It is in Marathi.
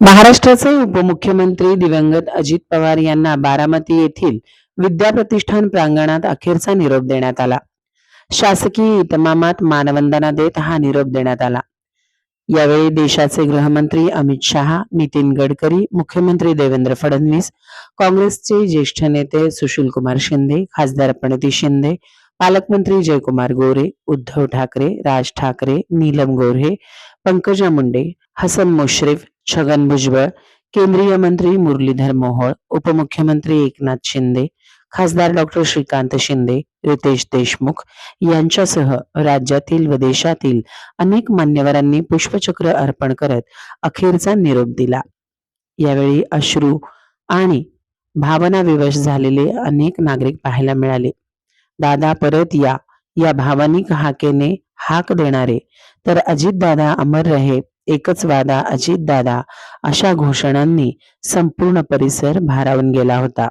महाराष्ट्राचे उपमुख्यमंत्री दिवंगत अजित पवार यांना बारामती येथील विद्याप्रतिष्ठान प्रांगणात अखेरचा निरोप देण्यात आला. शासकीय इतमामात मानवंदना देत हा निरोप देण्यात आला. यावेळी देशाचे गृहमंत्री अमित शहा, नितीन गडकरी, मुख्यमंत्री देवेंद्र फडणवीस, काँग्रेसचे ज्येष्ठ नेते सुशीलकुमार शिंदे, खासदार प्रणिती शिंदे, पालकमंत्री जयकुमार गोरे, उद्धव ठाकरे, राज ठाकरे, नीलम गोऱ्हे, पंकजा मुंडे, हसन मुश्रीफ, छगन भुजबळ, केंद्रीय मंत्री मुरलीधर मोहोळ, उपमुख्यमंत्री एकनाथ शिंदे, खासदार डॉक्टर श्रीकांत शिंदे, रितेश देशमुख यांच्यासह राज्यातील व देशातील अनेक मान्यवरांनी पुष्पचक्र अर्पण करत अखेरचा निरोप दिला. यावेळी अश्रू आणि भावनाविवश झालेले अनेक नागरिक पाहायला मिळाले. दादा परत या, या भावनिक हाकेने हाक देणारे, तर अजितदादा अमर रहे, एकच वादा अजितदादा, अशा घोषणांनी संपूर्ण परिसर भारावून गेला होता.